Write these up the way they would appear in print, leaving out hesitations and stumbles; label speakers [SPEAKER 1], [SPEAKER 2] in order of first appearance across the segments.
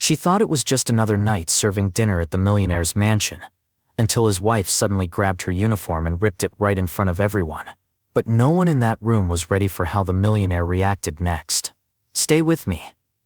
[SPEAKER 1] She thought it was just another night serving dinner at the millionaire's mansion, until his wife suddenly grabbed her uniform and ripped it right in front of everyone. But no one in that room was ready for how the millionaire reacted next. Stay with me,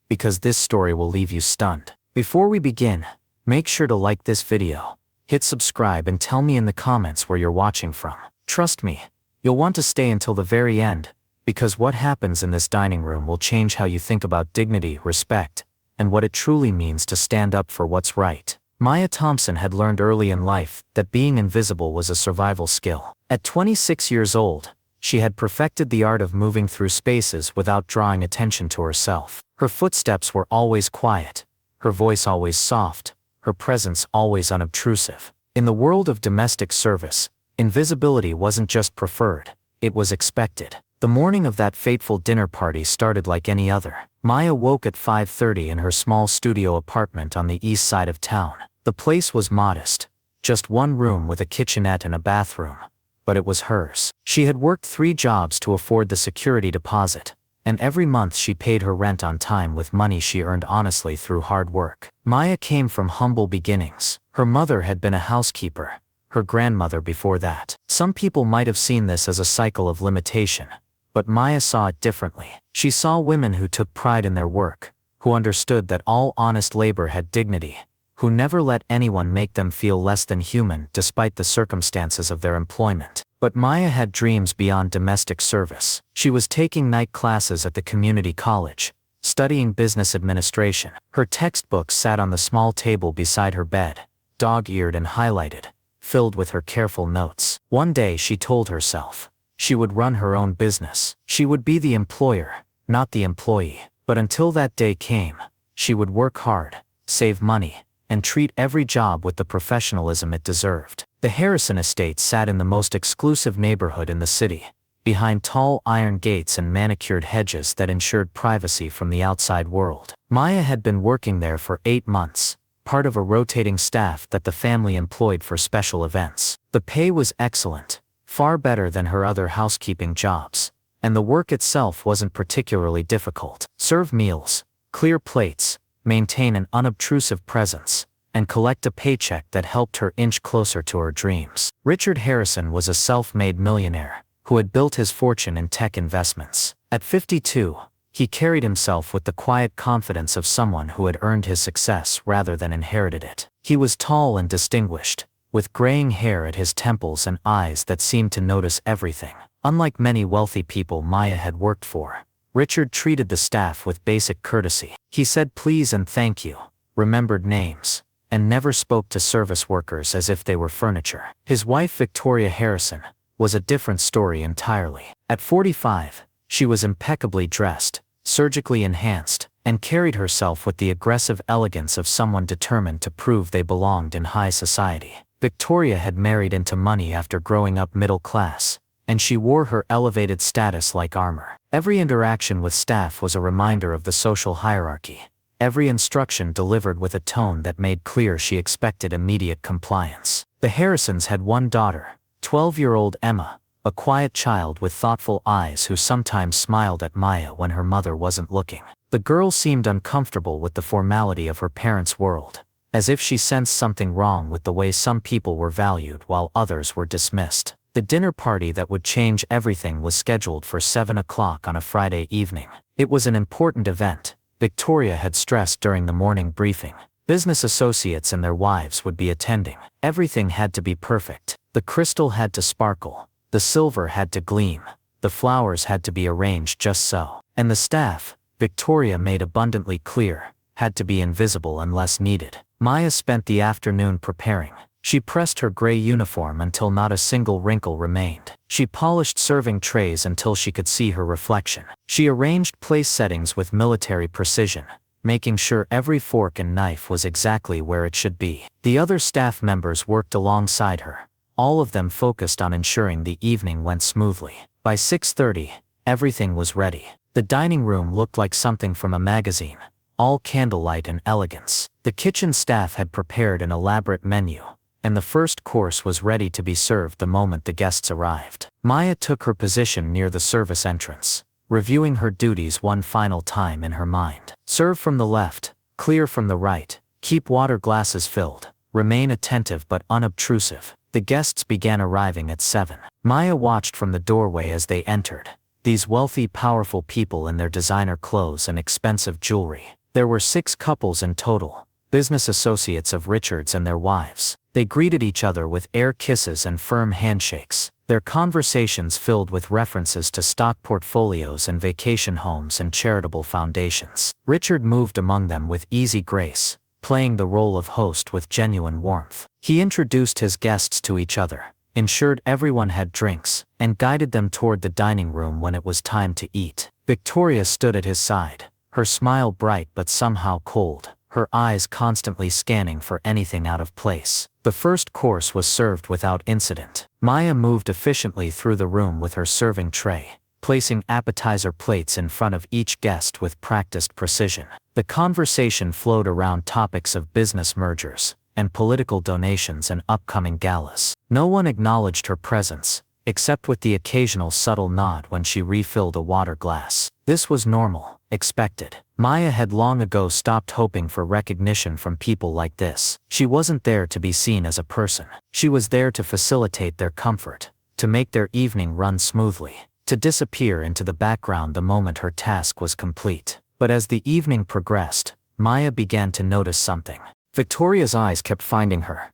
[SPEAKER 1] because this story will leave you stunned. Before we begin, make sure to like this video, hit subscribe and tell me in the comments where you're watching from. Trust me, you'll want to stay until the very end, because what happens in this dining room will change how you think about dignity, respect, and what it truly means to stand up for what's right. Maya Thompson had learned early in life that being invisible was a survival skill. At 26 years old, she had perfected the art of moving through spaces without drawing attention to herself. Her footsteps were always quiet, her voice always soft, her presence always unobtrusive. In the world of domestic service, invisibility wasn't just preferred, it was expected. The morning of that fateful dinner party started like any other. Maya woke at 5:30 in her small studio apartment on the east side of town. The place was modest, just one room with a kitchenette and a bathroom, but it was hers. She had worked 3 jobs to afford the security deposit, and every month she paid her rent on time with money she earned honestly through hard work. Maya came from humble beginnings. Her mother had been a housekeeper, her grandmother before that. Some people might have seen this as a cycle of limitation, but Maya saw it differently. She saw women who took pride in their work, who understood that all honest labor had dignity, who never let anyone make them feel less than human despite the circumstances of their employment. But Maya had dreams beyond domestic service. She was taking night classes at the community college, studying business administration. Her textbooks sat on the small table beside her bed, dog-eared and highlighted, filled with her careful notes. One day she told herself, she would run her own business. She would be the employer, not the employee. But until that day came, she would work hard, save money, and treat every job with the professionalism it deserved. The Harrison estate sat in the most exclusive neighborhood in the city, behind tall iron gates and manicured hedges that ensured privacy from the outside world. Maya had been working there for 8 months, part of a rotating staff that the family employed for special events. The pay was excellent, far better than her other housekeeping jobs, and the work itself wasn't particularly difficult. Serve meals, clear plates, maintain an unobtrusive presence, and collect a paycheck that helped her inch closer to her dreams. Richard Harrison was a self-made millionaire who had built his fortune in tech investments. At 52, he carried himself with the quiet confidence of someone who had earned his success rather than inherited it. He was tall and distinguished, with graying hair at his temples and eyes that seemed to notice everything. Unlike many wealthy people Maya had worked for, Richard treated the staff with basic courtesy. He said please and thank you, remembered names, and never spoke to service workers as if they were furniture. His wife Victoria Harrison was a different story entirely. At 45, she was impeccably dressed, surgically enhanced, and carried herself with the aggressive elegance of someone determined to prove they belonged in high society. Victoria had married into money after growing up middle class, and she wore her elevated status like armor. Every interaction with staff was a reminder of the social hierarchy, every instruction delivered with a tone that made clear she expected immediate compliance. The Harrisons had one daughter, 12-year-old Emma, a quiet child with thoughtful eyes who sometimes smiled at Maya when her mother wasn't looking. The girl seemed uncomfortable with the formality of her parents' world, as if she sensed something wrong with the way some people were valued while others were dismissed. The dinner party that would change everything was scheduled for 7 o'clock on a Friday evening. It was an important event, Victoria had stressed during the morning briefing. Business associates and their wives would be attending. Everything had to be perfect. The crystal had to sparkle, the silver had to gleam, the flowers had to be arranged just so. And the staff, Victoria made abundantly clear, had to be invisible unless needed. Maya spent the afternoon preparing. She pressed her gray uniform until not a single wrinkle remained. She polished serving trays until she could see her reflection. She arranged place settings with military precision, making sure every fork and knife was exactly where it should be. The other staff members worked alongside her, all of them focused on ensuring the evening went smoothly. By 6:30, everything was ready. The dining room looked like something from a magazine, all candlelight and elegance. The kitchen staff had prepared an elaborate menu, and the first course was ready to be served the moment the guests arrived. Maya took her position near the service entrance, reviewing her duties one final time in her mind. Serve from the left, Clear from the right. Keep water glasses filled. Remain attentive but unobtrusive. The guests began arriving at 7. Maya watched from the doorway as they entered. These wealthy, powerful people in their designer clothes and expensive jewelry. There were 6 couples in total, business associates of Richard's and their wives. They greeted each other with air kisses and firm handshakes. Their conversations filled with references to stock portfolios and vacation homes and charitable foundations. Richard moved among them with easy grace, playing the role of host with genuine warmth. He introduced his guests to each other, ensured everyone had drinks, and guided them toward the dining room when it was time to eat. Victoria stood at his side, her smile bright but somehow cold, her eyes constantly scanning for anything out of place. The first course was served without incident. Maya moved efficiently through the room with her serving tray, placing appetizer plates in front of each guest with practiced precision. The conversation flowed around topics of business mergers and political donations and upcoming galas. No one acknowledged her presence, except with the occasional subtle nod when she refilled a water glass. This was normal, expected. Maya had long ago stopped hoping for recognition from people like this. She wasn't there to be seen as a person. She was there to facilitate their comfort, to make their evening run smoothly, to disappear into the background the moment her task was complete. But as the evening progressed, Maya began to notice something. Victoria's eyes kept finding her,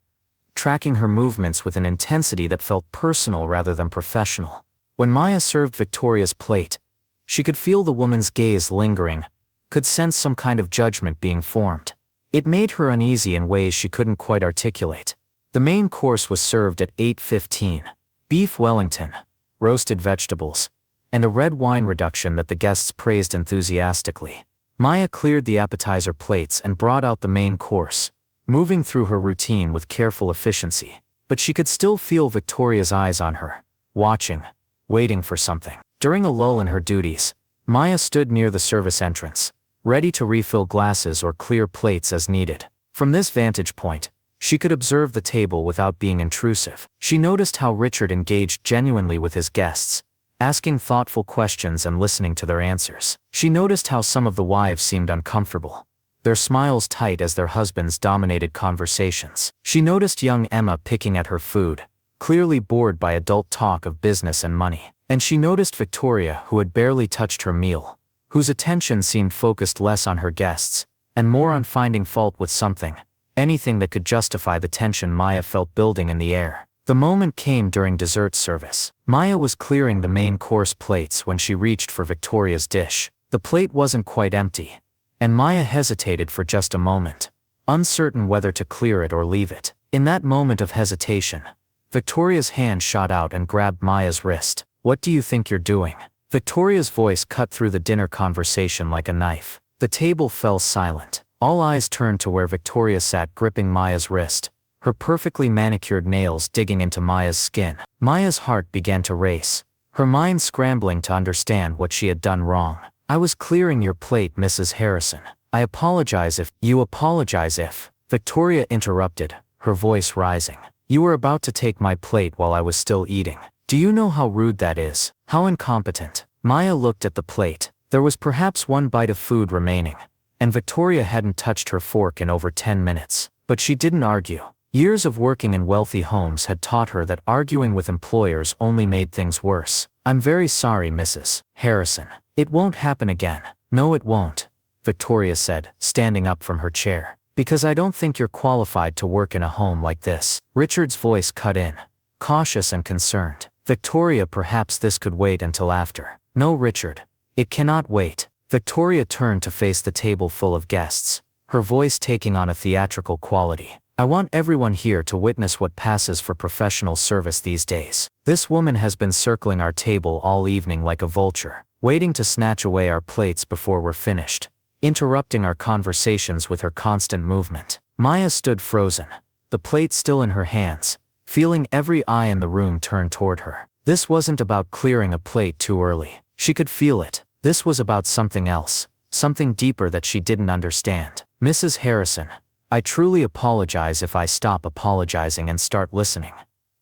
[SPEAKER 1] tracking her movements with an intensity that felt personal rather than professional. When Maya served Victoria's plate, she could feel the woman's gaze lingering, could sense some kind of judgment being formed. It made her uneasy in ways she couldn't quite articulate. The main course was served at 8:15. Beef Wellington, roasted vegetables, and a red wine reduction that the guests praised enthusiastically. Maya cleared the appetizer plates and brought out the main course, moving through her routine with careful efficiency. But she could still feel Victoria's eyes on her, watching, waiting for something. During a lull in her duties, Maya stood near the service entrance, ready to refill glasses or clear plates as needed. From this vantage point, she could observe the table without being intrusive. She noticed how Richard engaged genuinely with his guests, asking thoughtful questions and listening to their answers. She noticed how some of the wives seemed uncomfortable, their smiles tight as their husbands dominated conversations. She noticed young Emma picking at her food, clearly bored by adult talk of business and money. And she noticed Victoria, who had barely touched her meal, whose attention seemed focused less on her guests, and more on finding fault with something, anything that could justify the tension Maya felt building in the air. The moment came during dessert service. Maya was clearing the main course plates when she reached for Victoria's dish. The plate wasn't quite empty, and Maya hesitated for just a moment, uncertain whether to clear it or leave it. In that moment of hesitation, Victoria's hand shot out and grabbed Maya's wrist. "What do you think you're doing?" Victoria's voice cut through the dinner conversation like a knife. The table fell silent. All eyes turned to where Victoria sat gripping Maya's wrist, her perfectly manicured nails digging into Maya's skin. Maya's heart began to race, her mind scrambling to understand what she had done wrong. "I was clearing your plate, Mrs. Harrison. I apologize if—" "You apologize if—" Victoria interrupted, her voice rising. "You were about to take my plate while I was still eating. Do you know how rude that is? How incompetent?" Maya looked at the plate. There was perhaps one bite of food remaining, and Victoria hadn't touched her fork in over 10 minutes. But she didn't argue. Years of working in wealthy homes had taught her that arguing with employers only made things worse. "I'm very sorry, Mrs. Harrison. It won't happen again." "No, it won't," Victoria said, standing up from her chair. "Because I don't think you're qualified to work in a home like this." Richard's voice cut in, cautious and concerned. "Victoria, perhaps this could wait until after." "No, Richard. It cannot wait." Victoria turned to face the table full of guests, her voice taking on a theatrical quality. "I want everyone here to witness what passes for professional service these days. This woman has been circling our table all evening like a vulture, waiting to snatch away our plates before we're finished, interrupting our conversations with her constant movement." Maya stood frozen, the plate still in her hands, feeling every eye in the room turn toward her. This wasn't about clearing a plate too early. She could feel it. This was about something else, something deeper that she didn't understand. "Mrs. Harrison, I truly apologize if I stop apologizing and start listening,"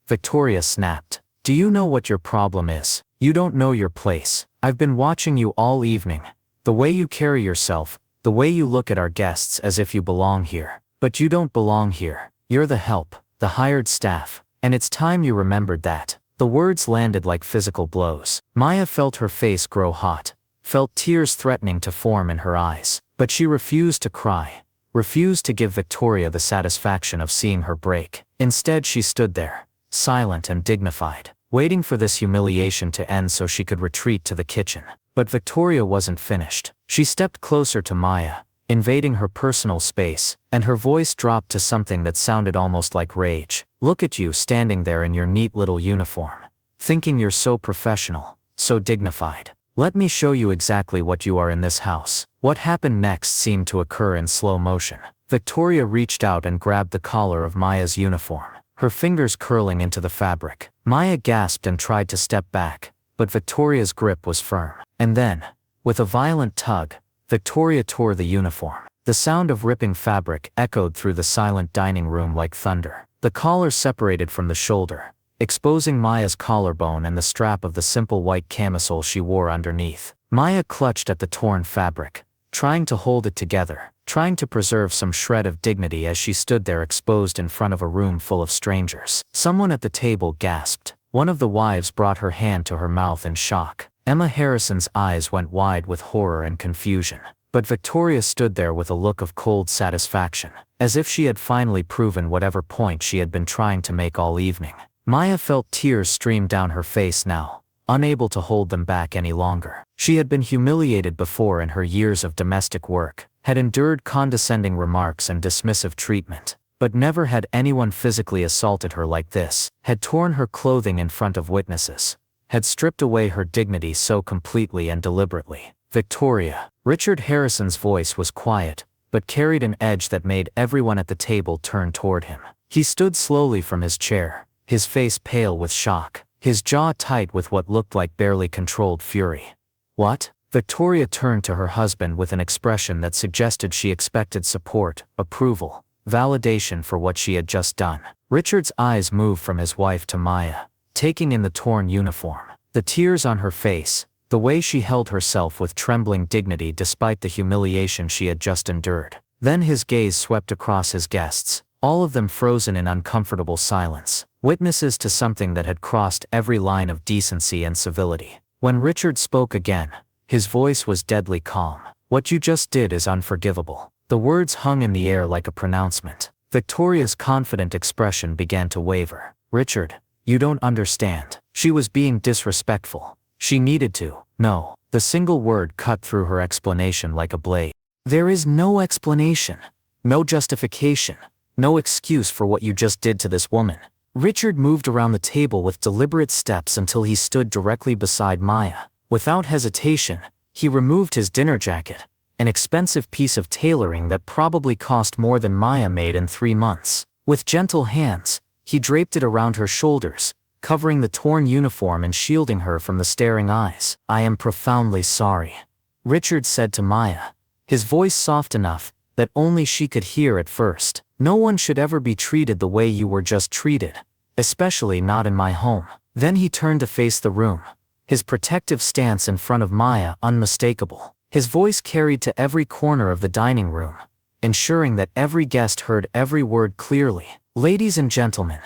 [SPEAKER 1] Victoria snapped. "Do you know what your problem is? You don't know your place. I've been watching you all evening. The way you carry yourself, The way you look at our guests as if you belong here. But you don't belong here. You're the help, the hired staff, and it's time you remembered that." The words landed like physical blows. Maya felt her face grow hot, felt tears threatening to form in her eyes. But she refused to cry, refused to give Victoria the satisfaction of seeing her break. Instead she stood there, silent and dignified, waiting for this humiliation to end so she could retreat to the kitchen. But Victoria wasn't finished. She stepped closer to Maya, invading her personal space, and her voice dropped to something that sounded almost like rage. "Look at you standing there in your neat little uniform, thinking you're so professional, so dignified. Let me show you exactly what you are in this house." What happened next seemed to occur in slow motion. Victoria reached out and grabbed the collar of Maya's uniform, her fingers curling into the fabric. Maya gasped and tried to step back, but Victoria's grip was firm. And then, with a violent tug, Victoria tore the uniform. The sound of ripping fabric echoed through the silent dining room like thunder. The collar separated from the shoulder, exposing Maya's collarbone and the strap of the simple white camisole she wore underneath. Maya clutched at the torn fabric, trying to hold it together, trying to preserve some shred of dignity as she stood there exposed in front of a room full of strangers. Someone at the table gasped. One of the wives brought her hand to her mouth in shock. Emma Harrison's eyes went wide with horror and confusion. But Victoria stood there with a look of cold satisfaction, as if she had finally proven whatever point she had been trying to make all evening. Maya felt tears stream down her face now, unable to hold them back any longer. She had been humiliated before in her years of domestic work, had endured condescending remarks and dismissive treatment, but never had anyone physically assaulted her like this, had torn her clothing in front of witnesses, had stripped away her dignity so completely and deliberately. "Victoria." Richard Harrison's voice was quiet, but carried an edge that made everyone at the table turn toward him. He stood slowly from his chair, his face pale with shock, his jaw tight with what looked like barely controlled fury. "What?" Victoria turned to her husband with an expression that suggested she expected support, approval, validation for what she had just done. Richard's eyes moved from his wife to Maya, taking in the torn uniform, the tears on her face, the way she held herself with trembling dignity despite the humiliation she had just endured. Then his gaze swept across his guests, all of them frozen in uncomfortable silence, witnesses to something that had crossed every line of decency and civility. When Richard spoke again, his voice was deadly calm. "What you just did is unforgivable." The words hung in the air like a pronouncement. Victoria's confident expression began to waver. "Richard, you don't understand." She was being disrespectful. She needed to. "No." The single word cut through her explanation like a blade. "There is no explanation, no justification, no excuse for what you just did to this woman." Richard moved around the table with deliberate steps until he stood directly beside Maya. Without hesitation, he removed his dinner jacket, an expensive piece of tailoring that probably cost more than Maya made in 3 months. With gentle hands, he draped it around her shoulders, covering the torn uniform and shielding her from the staring eyes. "I am profoundly sorry," Richard said to Maya, his voice soft enough that only she could hear at first. "No one should ever be treated the way you were just treated, especially not in my home." Then he turned to face the room, his protective stance in front of Maya unmistakable. His voice carried to every corner of the dining room, ensuring that every guest heard every word clearly. "Ladies and gentlemen,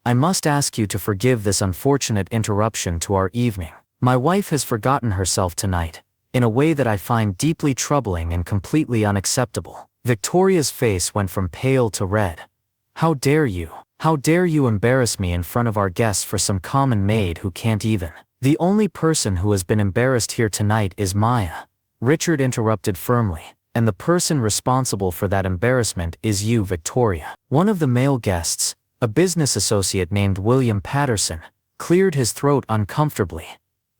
[SPEAKER 1] I must ask you to forgive this unfortunate interruption to our evening. My wife has forgotten herself tonight, in a way that I find deeply troubling and completely unacceptable." Victoria's face went from pale to red. "How dare you? How dare you embarrass me in front of our guests for some common maid who can't even..." "The only person who has been embarrassed here tonight is Maya," Richard interrupted firmly, "and the person responsible for that embarrassment is you, Victoria." One of the male guests, a business associate named William Patterson, cleared his throat uncomfortably.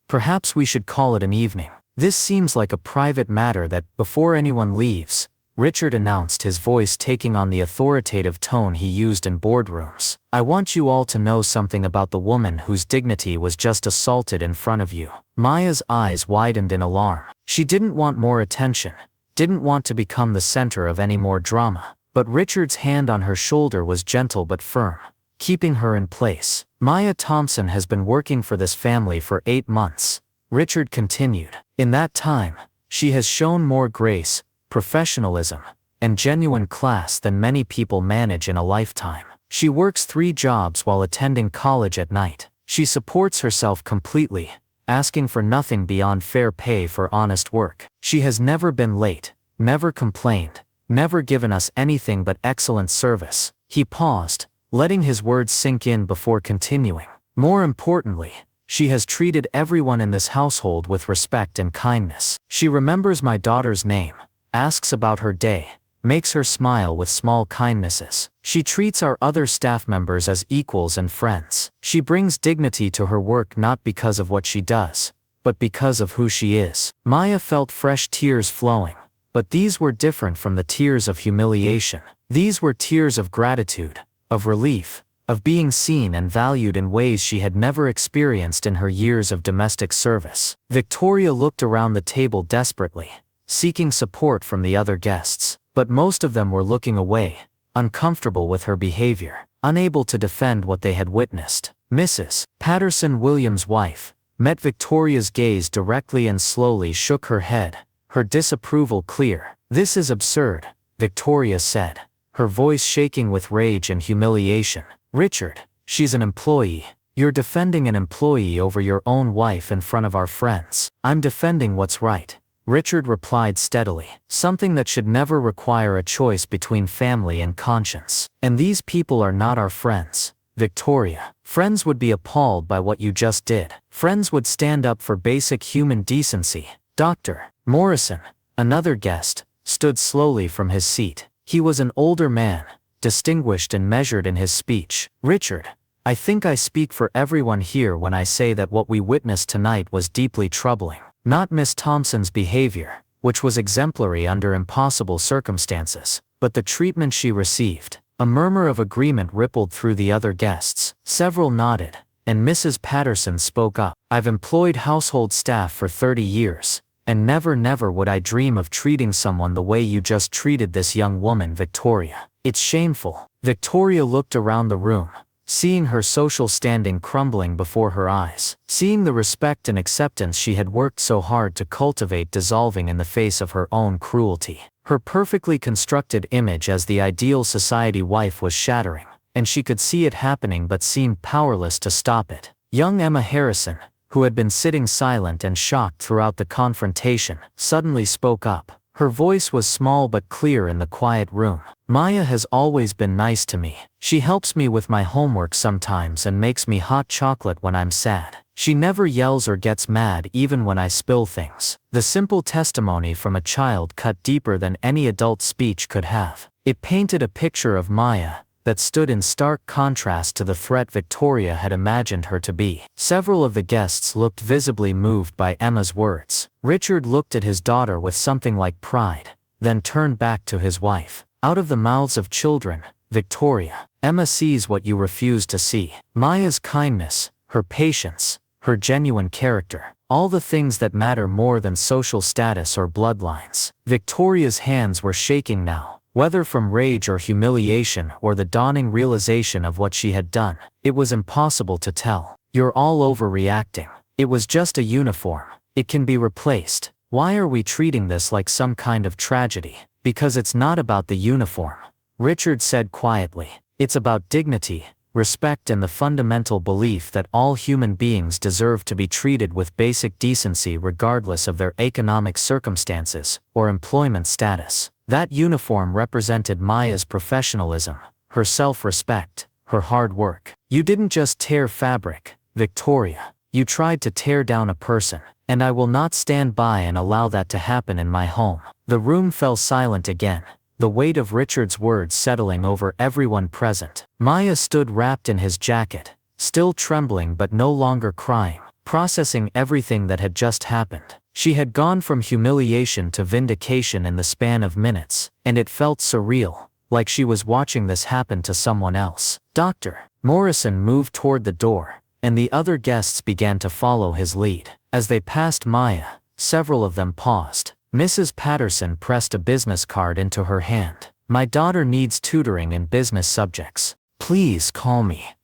[SPEAKER 1] "Perhaps we should call it an evening. This seems like a private matter that, before anyone leaves," Richard announced, his voice taking on the authoritative tone he used in boardrooms. "I want you all to know something about the woman whose dignity was just assaulted in front of you." Maya's eyes widened in alarm. She didn't want more attention, didn't want to become the center of any more drama. But Richard's hand on her shoulder was gentle but firm, keeping her in place. "Maya Thompson has been working for this family for 8 months," Richard continued. "In that time, she has shown more grace, professionalism, and genuine class than many people manage in a lifetime. She works 3 jobs while attending college at night. She supports herself completely, asking for nothing beyond fair pay for honest work. She has never been late, never complained, never given us anything but excellent service. He paused, letting his words sink in before continuing. More importantly, she has treated everyone in this household with respect and kindness. She remembers my daughter's name, asks about her day, makes her smile with small kindnesses. She treats our other staff members as equals and friends. She brings dignity to her work not because of what she does, but because of who she is. Maya felt fresh tears flowing, but these were different from the tears of humiliation. These were tears of gratitude, of relief, of being seen and valued in ways she had never experienced in her years of domestic service. Victoria looked around the table desperately, seeking support from the other guests, but most of them were looking away, uncomfortable with her behavior, unable to defend what they had witnessed. Mrs. Patterson Williams' wife met Victoria's gaze directly and slowly shook her head, her disapproval clear. "This is absurd," Victoria said, her voice shaking with rage and humiliation. "Richard, she's an employee. You're defending an employee over your own wife in front of our friends." "I'm defending what's right," Richard replied steadily. "Something that should never require a choice between family and conscience. And these people are not our friends, Victoria. Friends would be appalled by what you just did. Friends would stand up for basic human decency." Dr. Morrison, another guest, stood slowly from his seat. He was an older man, distinguished and measured in his speech. "Richard, I think I speak for everyone here when I say that what we witnessed tonight was deeply troubling. Not Miss Thompson's behavior, which was exemplary under impossible circumstances, but the treatment she received." A murmur of agreement rippled through the other guests. Several nodded, and Mrs. Patterson spoke up. "I've employed household staff for 30 years, and never would I dream of treating someone the way you just treated this young woman, Victoria. It's shameful." Victoria looked around the room, seeing her social standing crumbling before her eyes, seeing the respect and acceptance she had worked so hard to cultivate dissolving in the face of her own cruelty. Her perfectly constructed image as the ideal society wife was shattering, and she could see it happening but seemed powerless to stop it. Young Emma Harrison, who had been sitting silent and shocked throughout the confrontation, suddenly spoke up. Her voice was small but clear in the quiet room. "Maya has always been nice to me. She helps me with my homework sometimes and makes me hot chocolate when I'm sad. She never yells or gets mad even when I spill things." The simple testimony from a child cut deeper than any adult speech could have. It painted a picture of Maya that stood in stark contrast to the threat Victoria had imagined her to be. Several of the guests looked visibly moved by Emma's words. Richard looked at his daughter with something like pride, then turned back to his wife. "Out of the mouths of children, Victoria, Emma sees what you refuse to see. Maya's kindness, her patience, her genuine character, all the things that matter more than social status or bloodlines." Victoria's hands were shaking now, whether from rage or humiliation or the dawning realization of what she had done. It was impossible to tell. "You're all overreacting. It was just a uniform. It can be replaced. Why are we treating this like some kind of tragedy?" "Because it's not about the uniform," Richard said quietly. "It's about dignity, respect and the fundamental belief that all human beings deserve to be treated with basic decency regardless of their economic circumstances or employment status." That uniform represented Maya's professionalism, her self-respect, her hard work. "You didn't just tear fabric, Victoria. You tried to tear down a person, and I will not stand by and allow that to happen in my home." The room fell silent again, the weight of Richard's words settling over everyone present. Maya stood wrapped in his jacket, still trembling but no longer crying, processing everything that had just happened. She had gone from humiliation to vindication in the span of minutes, and it felt surreal, like she was watching this happen to someone else. Dr. Morrison moved toward the door, and the other guests began to follow his lead. As they passed Maya, several of them paused. Mrs. Patterson pressed a business card into her hand. "My daughter needs tutoring in business subjects. Please call me."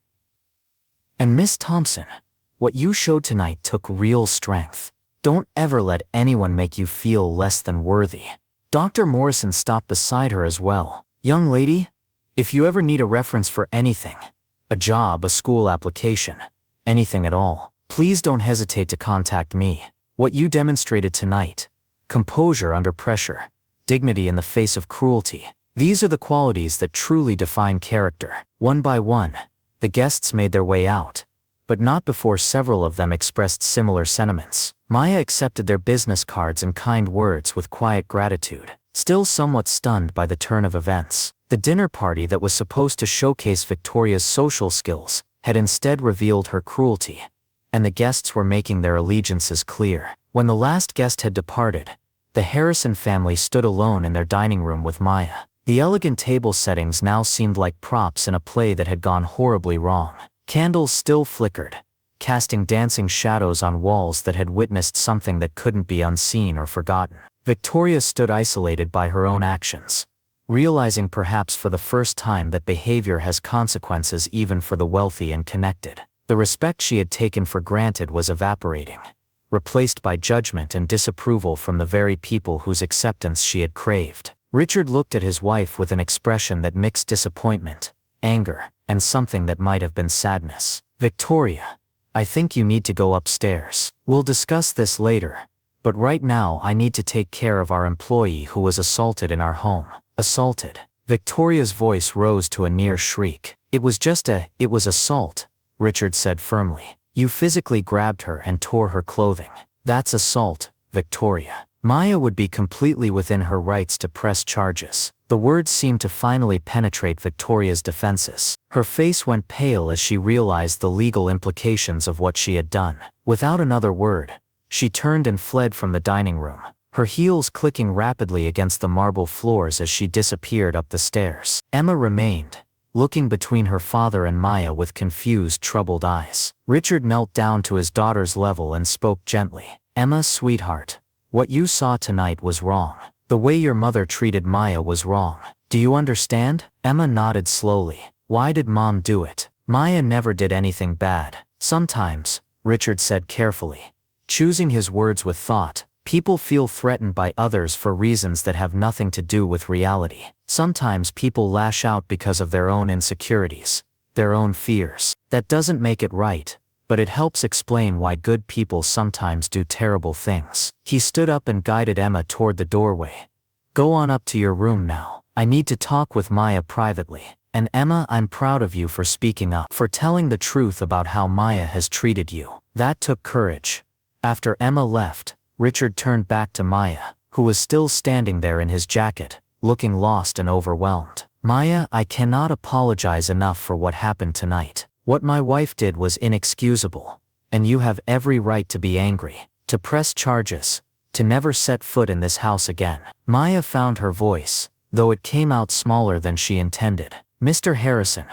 [SPEAKER 1] "And Miss Thompson, what you showed tonight took real strength. Don't ever let anyone make you feel less than worthy. Dr. Morrison stopped beside her as well. Young lady, if you ever need a reference for anything, a job, a school application, anything at all, please don't hesitate to contact me. What you demonstrated tonight, composure under pressure, dignity in the face of cruelty, these are the qualities that truly define character. One by one, the guests made their way out, but not before several of them expressed similar sentiments. Maya accepted their business cards and kind words with quiet gratitude, still somewhat stunned by the turn of events. The dinner party that was supposed to showcase Victoria's social skills had instead revealed her cruelty, and the guests were making their allegiances clear. When the last guest had departed, the Harrison family stood alone in their dining room with Maya. The elegant table settings now seemed like props in a play that had gone horribly wrong. Candles still flickered, casting dancing shadows on walls that had witnessed something that couldn't be unseen or forgotten. Victoria stood isolated by her own actions, realizing perhaps for the first time that behavior has consequences even for the wealthy and connected. The respect she had taken for granted was evaporating, replaced by judgment and disapproval from the very people whose acceptance she had craved. Richard looked at his wife with an expression that mixed disappointment, anger, and something that might have been sadness. Victoria, I think you need to go upstairs. We'll discuss this later, but right now I need to take care of our employee who was assaulted in our home. Assaulted? Victoria's voice rose to a near shriek. It was assault, Richard said firmly. You physically grabbed her and tore her clothing. That's assault, Victoria. Maya would be completely within her rights to press charges. The words seemed to finally penetrate Victoria's defenses. Her face went pale as she realized the legal implications of what she had done. Without another word, she turned and fled from the dining room, her heels clicking rapidly against the marble floors as she disappeared up the stairs. Emma remained, looking between her father and Maya with confused, troubled eyes. Richard knelt down to his daughter's level and spoke gently. Emma, sweetheart, what you saw tonight was wrong. The way your mother treated Maya was wrong. Do you understand? Emma nodded slowly. Why did Mom do it? Maya never did anything bad. Sometimes, Richard said carefully, choosing his words with thought, people feel threatened by others for reasons that have nothing to do with reality. Sometimes people lash out because of their own insecurities, their own fears. That doesn't make it right, but it helps explain why good people sometimes do terrible things. He stood up and guided Emma toward the doorway. Go on up to your room now. I need to talk with Maya privately. And Emma, I'm proud of you for speaking up, for telling the truth about how Maya has treated you. That took courage. After Emma left, Richard turned back to Maya, who was still standing there in his jacket, looking lost and overwhelmed. Maya, I cannot apologize enough for what happened tonight. What my wife did was inexcusable, and you have every right to be angry, to press charges, to never set foot in this house again. Maya found her voice, though it came out smaller than she intended. Mr. Harrison,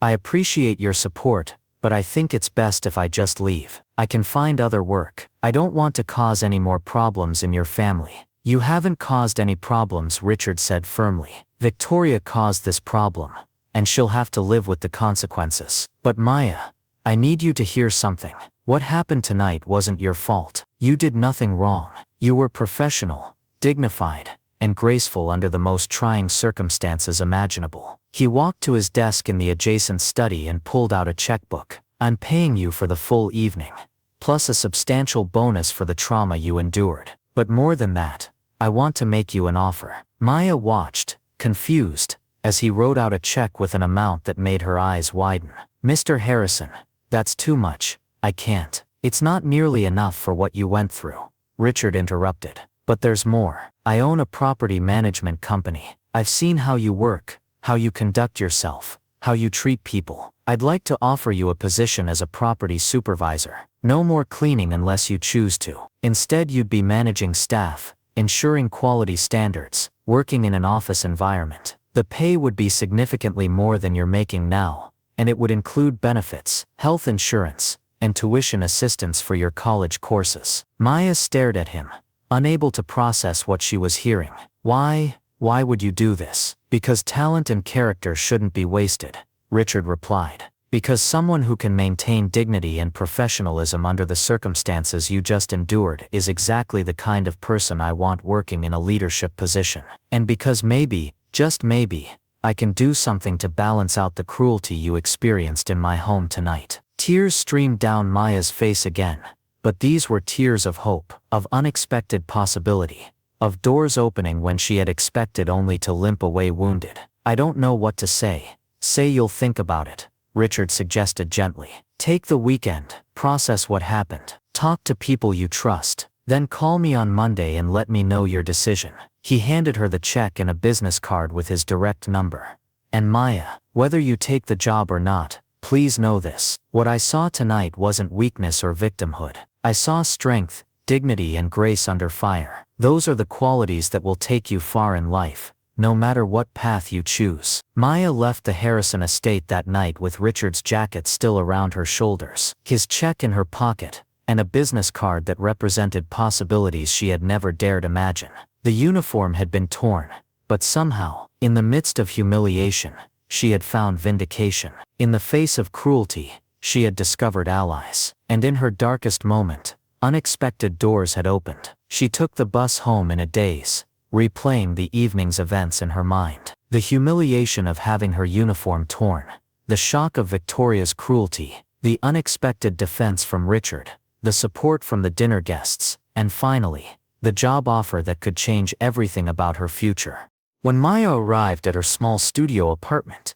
[SPEAKER 1] I appreciate your support, but I think it's best if I just leave. I can find other work. I don't want to cause any more problems in your family. You haven't caused any problems, Richard said firmly. Victoria caused this problem, and she'll have to live with the consequences. But Maya, I need you to hear something. What happened tonight wasn't your fault. You did nothing wrong. You were professional, dignified, and graceful under the most trying circumstances imaginable. He walked to his desk in the adjacent study and pulled out a checkbook. I'm paying you for the full evening, plus a substantial bonus for the trauma you endured. But more than that, I want to make you an offer. Maya watched, confused, as he wrote out a check with an amount that made her eyes widen. Mr. Harrison, that's too much. I can't. It's not nearly enough for what you went through. Richard interrupted. But there's more. I own a property management company. I've seen how you work, how you conduct yourself, how you treat people. I'd like to offer you a position as a property supervisor. No more cleaning unless you choose to. Instead, you'd be managing staff, ensuring quality standards, working in an office environment. The pay would be significantly more than you're making now, and it would include benefits, health insurance, and tuition assistance for your college courses. Maya stared at him, unable to process what she was hearing. Why would you do this? Because talent and character shouldn't be wasted, Richard replied. Because someone who can maintain dignity and professionalism under the circumstances you just endured is exactly the kind of person I want working in a leadership position. And because maybe, just maybe, I can do something to balance out the cruelty you experienced in my home tonight. Tears streamed down Maya's face again, but these were tears of hope, of unexpected possibility, of doors opening when she had expected only to limp away wounded. I don't know what to say. Say you'll think about it, Richard suggested gently. Take the weekend, process what happened, talk to people you trust, then call me on Monday and let me know your decision. He handed her the check and a business card with his direct number. And Maya, whether you take the job or not, please know this. What I saw tonight wasn't weakness or victimhood. I saw strength, dignity and grace under fire. Those are the qualities that will take you far in life, no matter what path you choose. Maya left the Harrison estate that night with Richard's jacket still around her shoulders, his check in her pocket, and a business card that represented possibilities she had never dared imagine. The uniform had been torn, but somehow, in the midst of humiliation, she had found vindication. In the face of cruelty, she had discovered allies. And in her darkest moment, unexpected doors had opened. She took the bus home in a daze, replaying the evening's events in her mind. The humiliation of having her uniform torn, the shock of Victoria's cruelty, the unexpected defense from Richard, the support from the dinner guests, and finally, the job offer that could change everything about her future. When Maya arrived at her small studio apartment,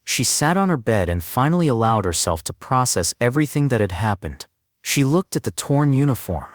[SPEAKER 1] she sat on her bed and finally allowed herself to process everything that had happened. She looked at the torn uniform,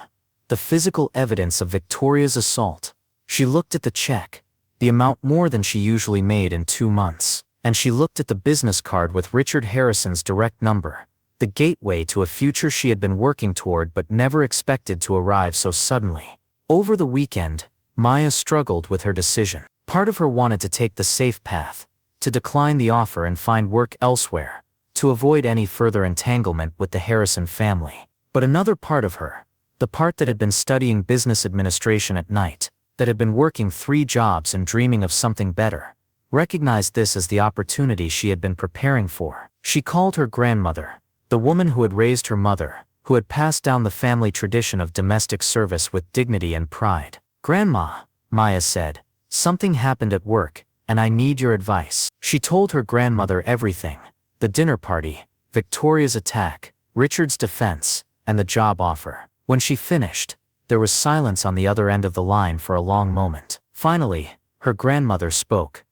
[SPEAKER 1] the physical evidence of Victoria's assault. She looked at the check, the amount more than she usually made in 2 months. And she looked at the business card with Richard Harrison's direct number, the gateway to a future she had been working toward but never expected to arrive so suddenly. Over the weekend, Maya struggled with her decision. Part of her wanted to take the safe path, to decline the offer and find work elsewhere, to avoid any further entanglement with the Harrison family. But another part of her, the part that had been studying business administration at night, that had been working 3 jobs and dreaming of something better, recognized this as the opportunity she had been preparing for. She called her grandmother, the woman who had raised her mother, who had passed down the family tradition of domestic service with dignity and pride. "Grandma," Maya said, "something happened at work, and I need your advice." She told her grandmother everything: the dinner party, Victoria's attack, Richard's defense, and the job offer. When she finished, there was silence on the other end of the line for a long moment. Finally, her grandmother spoke.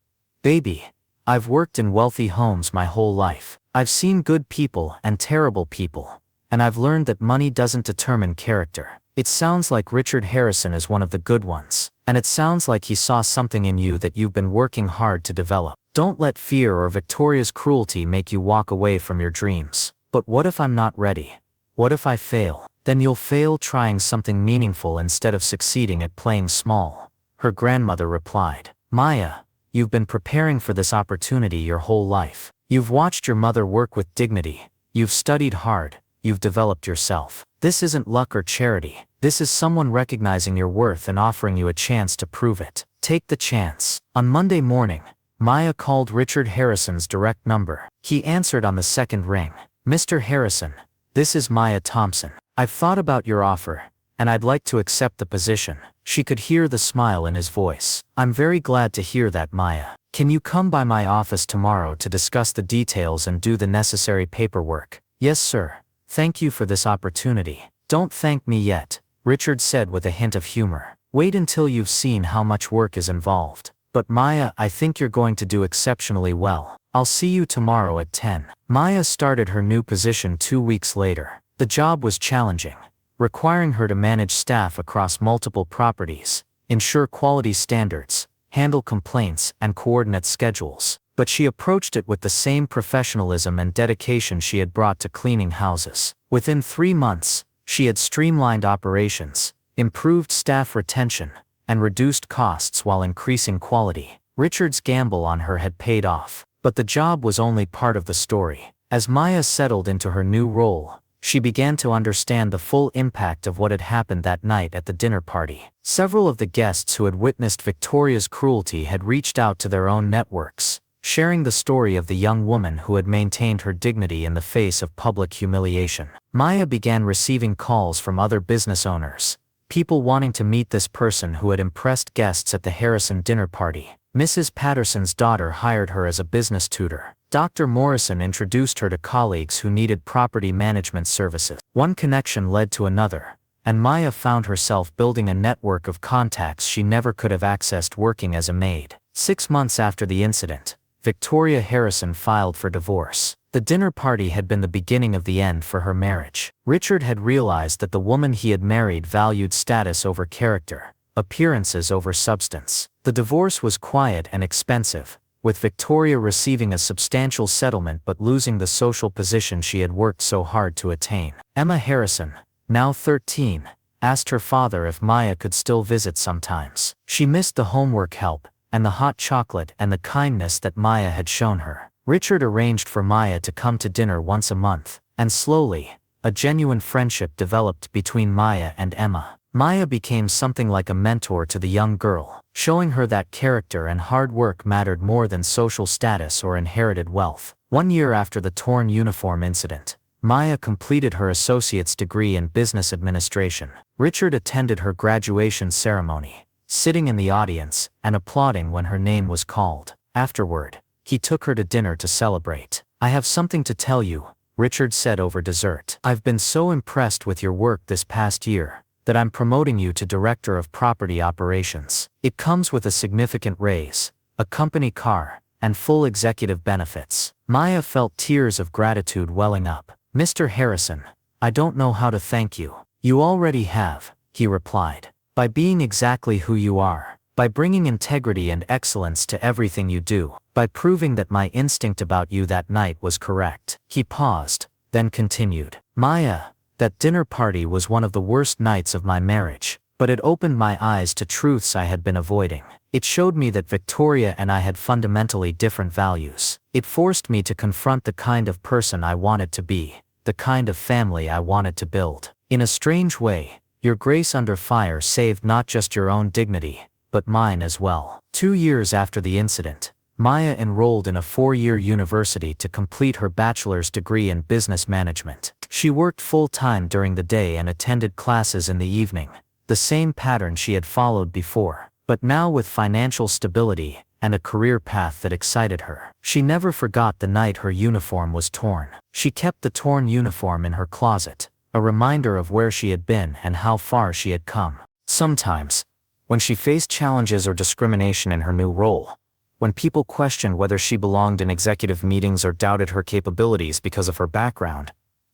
[SPEAKER 1] "Baby, I've worked in wealthy homes my whole life. I've seen good people and terrible people, and I've learned that money doesn't determine character. It sounds like Richard Harrison is one of the good ones, and it sounds like he saw something in you that you've been working hard to develop. Don't let fear or Victoria's cruelty make you walk away from your dreams. But what if I'm not ready? What if I fail? Then you'll fail trying something meaningful instead of succeeding at playing small," her grandmother replied. "Maya, you've been preparing for this opportunity your whole life. You've watched your mother work with dignity, you've studied hard, you've developed yourself. This isn't luck or charity. This is someone recognizing your worth and offering you a chance to prove it. Take the chance." On Monday morning, Maya called Richard Harrison's direct number. He answered on the second ring. "Mr. Harrison, this is Maya Thompson. I've thought about your offer, and I'd like to accept the position." She could hear the smile in his voice. "I'm very glad to hear that, Maya. Can you come by my office tomorrow to discuss the details and do the necessary paperwork?" "Yes, sir. Thank you for this opportunity." "Don't thank me yet," Richard said with a hint of humor. "Wait until you've seen how much work is involved. But Maya, I think you're going to do exceptionally well. I'll see you tomorrow at 10. Maya started her new position 2 weeks later. The job was challenging, requiring her to manage staff across multiple properties, ensure quality standards, handle complaints, and coordinate schedules. But she approached it with the same professionalism and dedication she had brought to cleaning houses. Within 3 months, she had streamlined operations, improved staff retention, and reduced costs while increasing quality. Richard's gamble on her had paid off. But the job was only part of the story. As Maya settled into her new role, she began to understand the full impact of what had happened that night at the dinner party. Several of the guests who had witnessed Victoria's cruelty had reached out to their own networks, sharing the story of the young woman who had maintained her dignity in the face of public humiliation. Maya began receiving calls from other business owners, people wanting to meet this person who had impressed guests at the Harrison dinner party. Mrs. Patterson's daughter hired her as a business tutor. Dr. Morrison introduced her to colleagues who needed property management services. One connection led to another, and Maya found herself building a network of contacts she never could have accessed working as a maid. 6 months after the incident, Victoria Harrison filed for divorce. The dinner party had been the beginning of the end for her marriage. Richard had realized that the woman he had married valued status over character, appearances over substance. The divorce was quiet and expensive, with Victoria receiving a substantial settlement but losing the social position she had worked so hard to attain. Emma Harrison, now 13, asked her father if Maya could still visit sometimes. She missed the homework help, and the hot chocolate and the kindness that Maya had shown her. Richard arranged for Maya to come to dinner once a month, and slowly, a genuine friendship developed between Maya and Emma. Maya became something like a mentor to the young girl, showing her that character and hard work mattered more than social status or inherited wealth. 1 year after the torn uniform incident, Maya completed her associate's degree in business administration. Richard attended her graduation ceremony, sitting in the audience and applauding when her name was called. Afterward, he took her to dinner to celebrate. "I have something to tell you," Richard said over dessert. "I've been so impressed with your work this past year that I'm promoting you to Director of Property Operations. It comes with a significant raise, a company car, and full executive benefits." Maya felt tears of gratitude welling up. "Mr. Harrison, I don't know how to thank you." "You already have," he replied. "By being exactly who you are, by bringing integrity and excellence to everything you do, by proving that my instinct about you that night was correct." He paused, then continued. "Maya, that dinner party was one of the worst nights of my marriage, but it opened my eyes to truths I had been avoiding. It showed me that Victoria and I had fundamentally different values. It forced me to confront the kind of person I wanted to be, the kind of family I wanted to build. In a strange way, your grace under fire saved not just your own dignity, but mine as well." 2 years after the incident, Maya enrolled in a 4-year university to complete her bachelor's degree in business management. She worked full-time during the day and attended classes in the evening, the same pattern she had followed before, but now with financial stability and a career path that excited her. She never forgot the night her uniform was torn. She kept the torn uniform in her closet, a reminder of where she had been and how far she had come. Sometimes, when she faced challenges or discrimination in her new role, when people questioned whether she belonged in executive meetings or doubted her capabilities because of her background,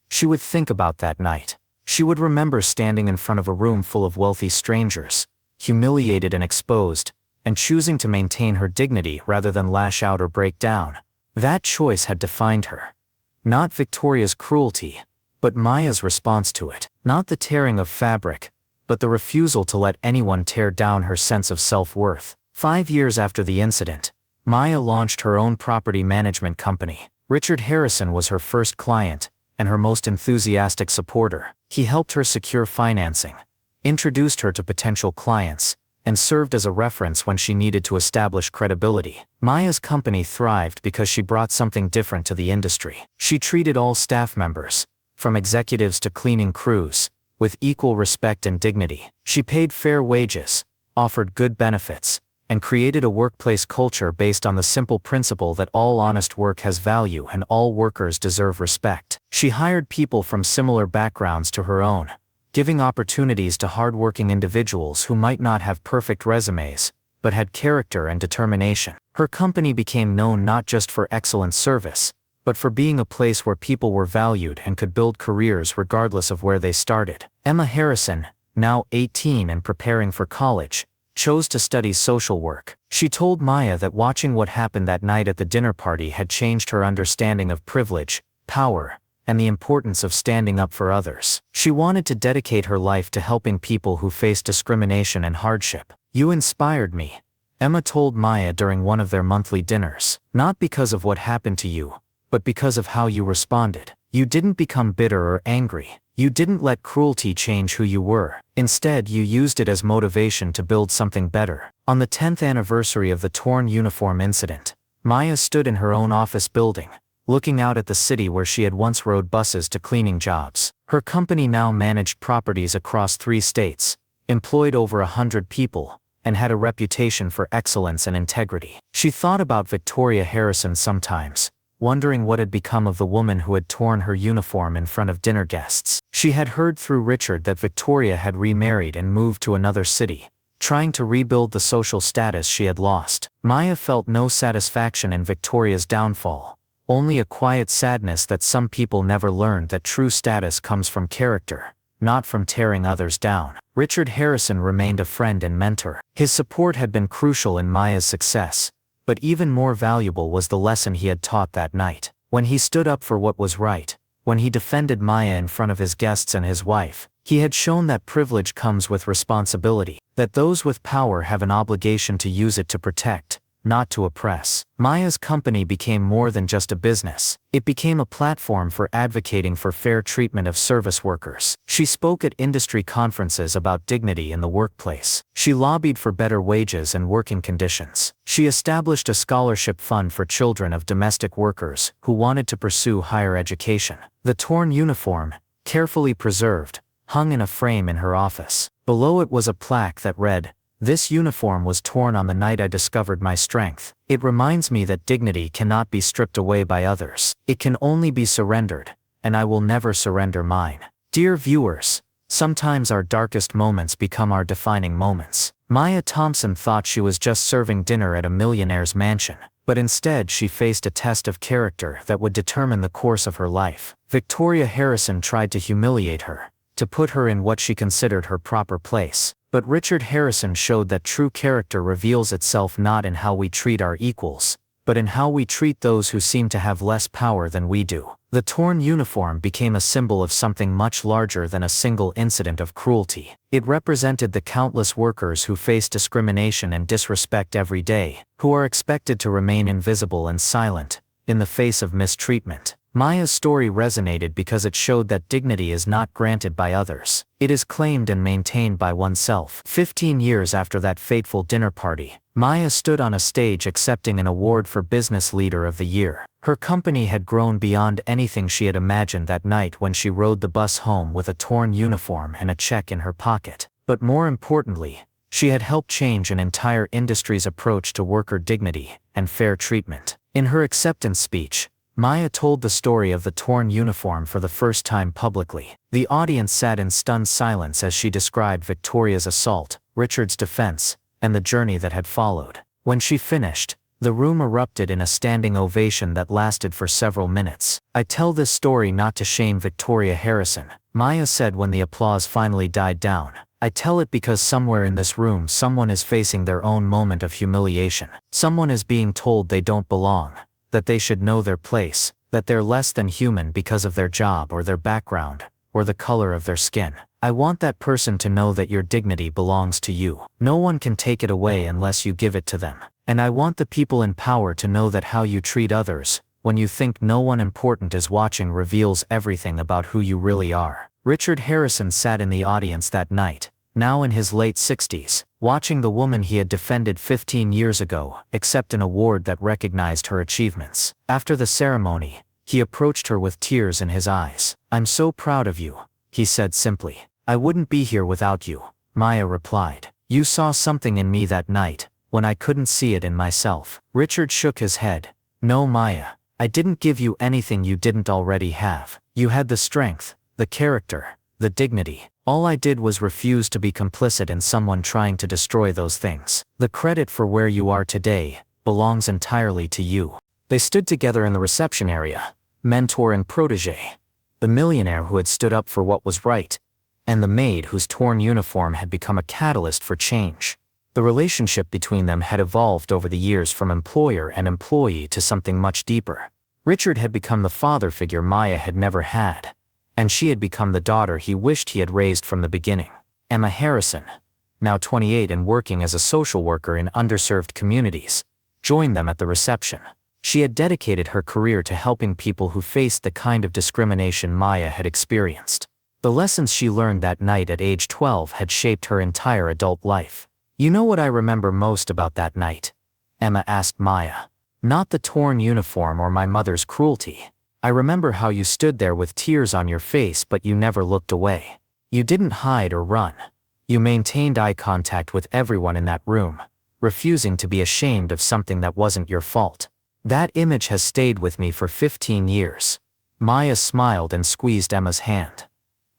[SPEAKER 1] she would think about that night. She would remember standing in front of a room full of wealthy strangers, humiliated and exposed, and choosing to maintain her dignity rather than lash out or break down. That choice had defined her. Not Victoria's cruelty, but Maya's response to it. Not the tearing of fabric, but the refusal to let anyone tear down her sense of self-worth. 5 years after the incident, Maya launched her own property management company. Richard Harrison was her first client, and her most enthusiastic supporter. He helped her secure financing, introduced her to potential clients, and served as a reference when she needed to establish credibility. Maya's company thrived because she brought something different to the industry. She treated all staff members, from executives to cleaning crews, with equal respect and dignity. She paid fair wages, offered good benefits, and created a workplace culture based on the simple principle that all honest work has value and all workers deserve respect. She hired people from similar backgrounds to her own, giving opportunities to hardworking individuals who might not have perfect resumes, but had character and determination. Her company became known not just for excellent service, but for being a place where people were valued and could build careers regardless of where they started. Emma Harrison, now 18 and preparing for college, chose to study social work. She told Maya that watching what happened that night at the dinner party had changed her understanding of privilege, power, and the importance of standing up for others. She wanted to dedicate her life to helping people who face discrimination and hardship. "You inspired me," Emma told Maya during one of their monthly dinners. "Not because of what happened to you, but because of how you responded. You didn't become bitter or angry. You didn't let cruelty change who you were. Instead, you used it as motivation to build something better." On the 10th anniversary of the torn uniform incident, Maya stood in her own office building, looking out at the city where she had once rode buses to cleaning jobs. Her company now managed properties across 3 states, employed over 100 people, and had a reputation for excellence and integrity. She thought about Victoria Harrison sometimes, wondering what had become of the woman who had torn her uniform in front of dinner guests. She had heard through Richard that Victoria had remarried and moved to another city, trying to rebuild the social status she had lost. Maya felt no satisfaction in Victoria's downfall, only a quiet sadness that some people never learned that true status comes from character, not from tearing others down. Richard Harrison remained a friend and mentor. His support had been crucial in Maya's success, but even more valuable was the lesson he had taught that night. When he stood up for what was right, when he defended Maya in front of his guests and his wife, he had shown that privilege comes with responsibility, that those with power have an obligation to use it to protect, not to oppress. Maya's company became more than just a business. It became a platform for advocating for fair treatment of service workers. She spoke at industry conferences about dignity in the workplace. She lobbied for better wages and working conditions. She established a scholarship fund for children of domestic workers who wanted to pursue higher education. The torn uniform, carefully preserved, hung in a frame in her office. Below it was a plaque that read, "This uniform was torn on the night I discovered my strength. It reminds me that dignity cannot be stripped away by others. It can only be surrendered, and I will never surrender mine." Dear viewers, sometimes our darkest moments become our defining moments. Maya Thompson thought she was just serving dinner at a millionaire's mansion, but instead she faced a test of character that would determine the course of her life. Victoria Harrison tried to humiliate her, to put her in what she considered her proper place. But Richard Harrison showed that true character reveals itself not in how we treat our equals, but in how we treat those who seem to have less power than we do. The torn uniform became a symbol of something much larger than a single incident of cruelty. It represented the countless workers who face discrimination and disrespect every day, who are expected to remain invisible and silent in the face of mistreatment. Maya's story resonated because it showed that dignity is not granted by others. It is claimed and maintained by oneself. 15 years after that fateful dinner party, Maya stood on a stage accepting an award for Business Leader of the Year. Her company had grown beyond anything she had imagined that night when she rode the bus home with a torn uniform and a check in her pocket. But more importantly, she had helped change an entire industry's approach to worker dignity and fair treatment. In her acceptance speech, Maya told the story of the torn uniform for the first time publicly. The audience sat in stunned silence as she described Victoria's assault, Richard's defense, and the journey that had followed. When she finished, the room erupted in a standing ovation that lasted for several minutes. "I tell this story not to shame Victoria Harrison," Maya said when the applause finally died down. "I tell it because somewhere in this room someone is facing their own moment of humiliation. Someone is being told they don't belong, that they should know their place, that they're less than human because of their job or their background, or the color of their skin. I want that person to know that your dignity belongs to you. No one can take it away unless you give it to them. And I want the people in power to know that how you treat others, when you think no one important is watching, reveals everything about who you really are." Richard Harrison sat in the audience that night, now in his late 60s, watching the woman he had defended 15 years ago accept an award that recognized her achievements. After the ceremony, he approached her with tears in his eyes. "I'm so proud of you," he said simply. "I wouldn't be here without you," Maya replied. "You saw something in me that night, when I couldn't see it in myself." Richard shook his head. "No, Maya, I didn't give you anything you didn't already have. You had the strength, the character, the dignity. All I did was refuse to be complicit in someone trying to destroy those things. The credit for where you are today belongs entirely to you." They stood together in the reception area, mentor and protege, the millionaire who had stood up for what was right, and the maid whose torn uniform had become a catalyst for change. The relationship between them had evolved over the years from employer and employee to something much deeper. Richard had become the father figure Maya had never had, and she had become the daughter he wished he had raised from the beginning. Emma Harrison, now 28 and working as a social worker in underserved communities, joined them at the reception. She had dedicated her career to helping people who faced the kind of discrimination Maya had experienced. The lessons she learned that night at age 12 had shaped her entire adult life. "You know what I remember most about that night?" Emma asked Maya. Not the torn uniform or my mother's cruelty. I remember how you stood there with tears on your face, but you never looked away. You didn't hide or run. You maintained eye contact with everyone in that room, refusing to be ashamed of something that wasn't your fault. That image has stayed with me for 15 years. Maya smiled and squeezed Emma's hand.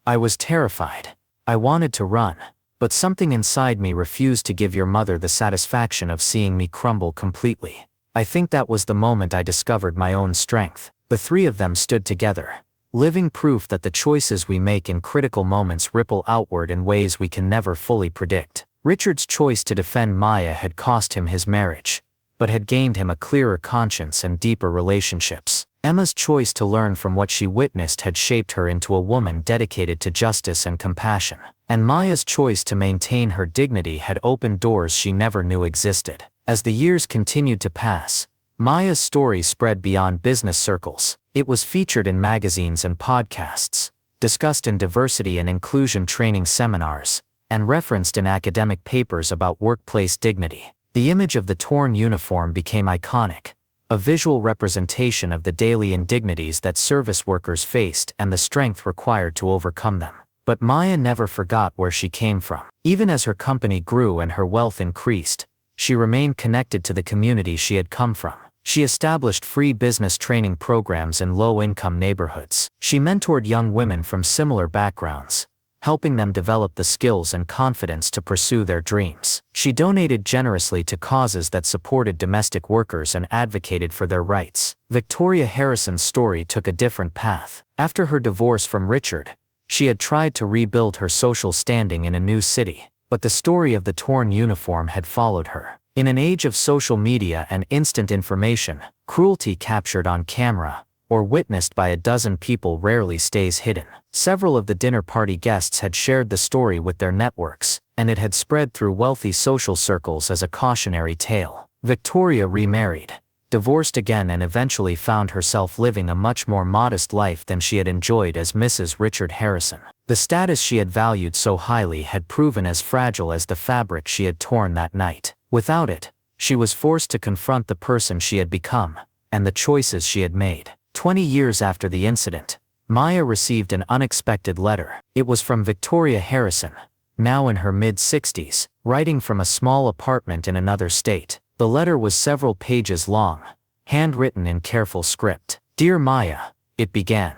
[SPEAKER 1] I was terrified. I wanted to run, but something inside me refused to give your mother the satisfaction of seeing me crumble completely. I think that was the moment I discovered my own strength. The three of them stood together, living proof that the choices we make in critical moments ripple outward in ways we can never fully predict. Richard's choice to defend Maya had cost him his marriage, but had gained him a clearer conscience and deeper relationships. Emma's choice to learn from what she witnessed had shaped her into a woman dedicated to justice and compassion. And Maya's choice to maintain her dignity had opened doors she never knew existed. As the years continued to pass, Maya's story spread beyond business circles. It was featured in magazines and podcasts, discussed in diversity and inclusion training seminars, and referenced in academic papers about workplace dignity. The image of the torn uniform became iconic, a visual representation of the daily indignities that service workers faced and the strength required to overcome them. But Maya never forgot where she came from. Even as her company grew and her wealth increased, she remained connected to the community she had come from. She established free business training programs in low-income neighborhoods. She mentored young women from similar backgrounds, helping them develop the skills and confidence to pursue their dreams. She donated generously to causes that supported domestic workers and advocated for their rights. Victoria Harrison's story took a different path. After her divorce from Richard, she had tried to rebuild her social standing in a new city, but the story of the torn uniform had followed her. In an age of social media and instant information, cruelty captured on camera or witnessed by a dozen people rarely stays hidden. Several of the dinner party guests had shared the story with their networks, and it had spread through wealthy social circles as a cautionary tale. Victoria remarried, divorced again, and eventually found herself living a much more modest life than she had enjoyed as Mrs. Richard Harrison. The status she had valued so highly had proven as fragile as the fabric she had torn that night. Without it, she was forced to confront the person she had become, and the choices she had made. 20 years after the incident, Maya received an unexpected letter. It was from Victoria Harrison, now in her mid-60s, writing from a small apartment in another state. The letter was several pages long, handwritten in careful script. "Dear Maya," it began.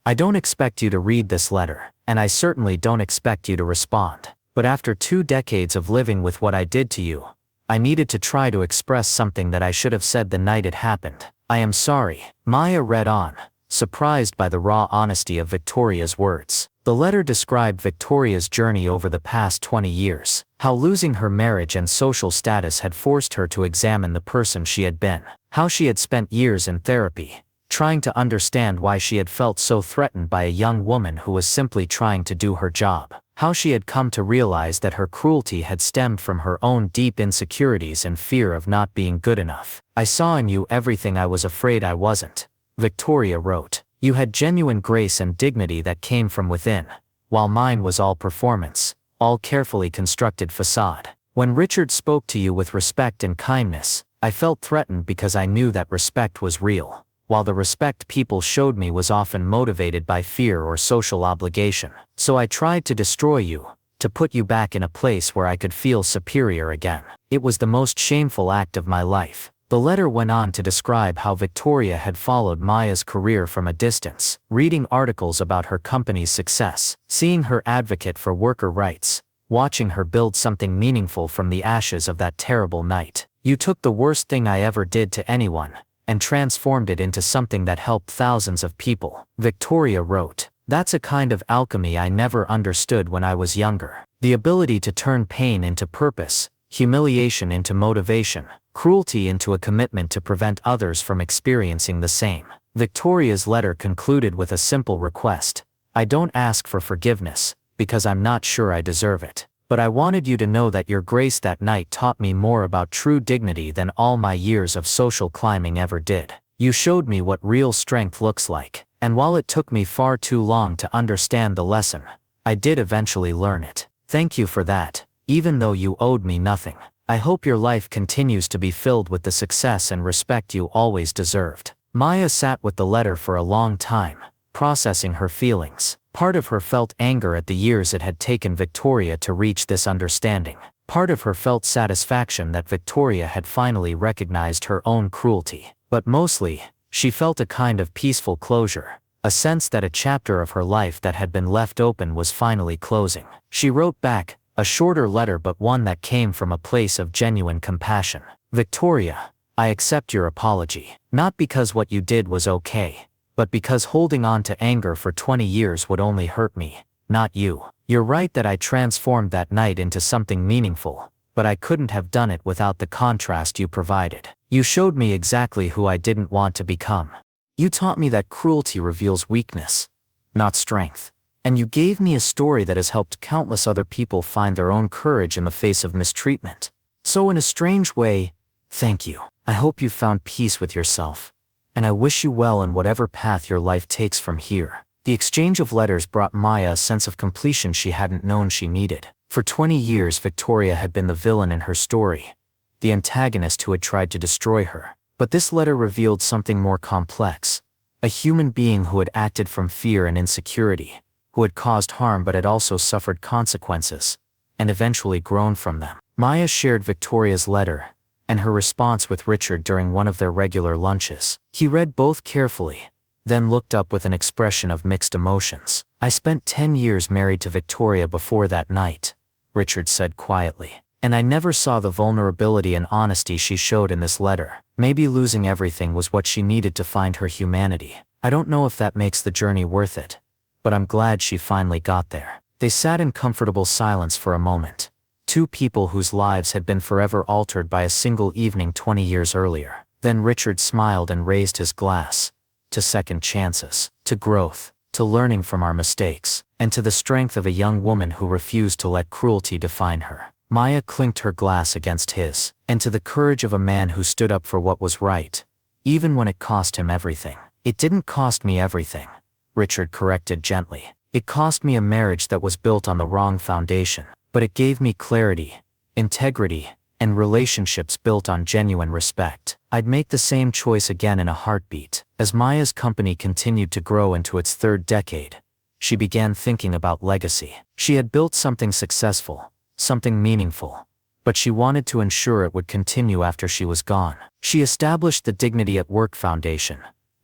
[SPEAKER 1] "I don't expect you to read this letter, and I certainly don't expect you to respond. But after 2 decades of living with what I did to you, I needed to try to express something that I should have said the night it happened. I am sorry." Maya read on, surprised by the raw honesty of Victoria's words. The letter described Victoria's journey over the past 20 years, how losing her marriage and social status had forced her to examine the person she had been, how she had spent years in therapy, trying to understand why she had felt so threatened by a young woman who was simply trying to do her job, how she had come to realize that her cruelty had stemmed from her own deep insecurities and fear of not being good enough. "I saw in you everything I was afraid I wasn't," Victoria wrote. "You had genuine grace and dignity that came from within, while mine was all performance, all carefully constructed facade. When Richard spoke to you with respect and kindness, I felt threatened because I knew that respect was real, while the respect people showed me was often motivated by fear or social obligation. So I tried to destroy you, to put you back in a place where I could feel superior again. It was the most shameful act of my life." The letter went on to describe how Victoria had followed Maya's career from a distance, reading articles about her company's success, seeing her advocate for worker rights, watching her build something meaningful from the ashes of that terrible night. "You took the worst thing I ever did to anyone and transformed it into something that helped thousands of people," Victoria wrote. "That's a kind of alchemy I never understood when I was younger. The ability to turn pain into purpose, humiliation into motivation, cruelty into a commitment to prevent others from experiencing the same." Victoria's letter concluded with a simple request. "I don't ask for forgiveness, because I'm not sure I deserve it. But I wanted you to know that your grace that night taught me more about true dignity than all my years of social climbing ever did. You showed me what real strength looks like, and while it took me far too long to understand the lesson, I did eventually learn it. Thank you for that, even though you owed me nothing. I hope your life continues to be filled with the success and respect you always deserved." Maya sat with the letter for a long time, processing her feelings. Part of her felt anger at the years it had taken Victoria to reach this understanding. Part of her felt satisfaction that Victoria had finally recognized her own cruelty. But mostly, she felt a kind of peaceful closure, a sense that a chapter of her life that had been left open was finally closing. She wrote back, a shorter letter but one that came from a place of genuine compassion. "Victoria, I accept your apology. Not because what you did was okay, but because holding on to anger for 20 years would only hurt me, not you. You're right that I transformed that night into something meaningful, but I couldn't have done it without the contrast you provided. You showed me exactly who I didn't want to become. You taught me that cruelty reveals weakness, not strength. And you gave me a story that has helped countless other people find their own courage in the face of mistreatment. So in a strange way, thank you. I hope you found peace with yourself, and I wish you well in whatever path your life takes from here." The exchange of letters brought Maya a sense of completion she hadn't known she needed. For 20 years Victoria had been the villain in her story, the antagonist who had tried to destroy her. But this letter revealed something more complex. A human being who had acted from fear and insecurity, who had caused harm but had also suffered consequences, and eventually grown from them. Maya shared Victoria's letter and her response with Richard during one of their regular lunches. He read both carefully, then looked up with an expression of mixed emotions. "I spent 10 years married to Victoria before that night," Richard said quietly. "And I never saw the vulnerability and honesty she showed in this letter. Maybe losing everything was what she needed to find her humanity. I don't know if that makes the journey worth it, but I'm glad she finally got there." They sat in comfortable silence for a moment. Two people whose lives had been forever altered by a single evening 20 years earlier. Then Richard smiled and raised his glass. "To second chances, to growth, to learning from our mistakes, and to the strength of a young woman who refused to let cruelty define her." Maya clinked her glass against his. "And to the courage of a man who stood up for what was right, even when it cost him everything." "It didn't cost me everything," Richard corrected gently. "It cost me a marriage that was built on the wrong foundation. But it gave me clarity, integrity, and relationships built on genuine respect. I'd make the same choice again in a heartbeat." As Maya's company continued to grow into its third decade, she began thinking about legacy. She had built something successful, something meaningful, but she wanted to ensure it would continue after she was gone. She established the Dignity at Work Foundation,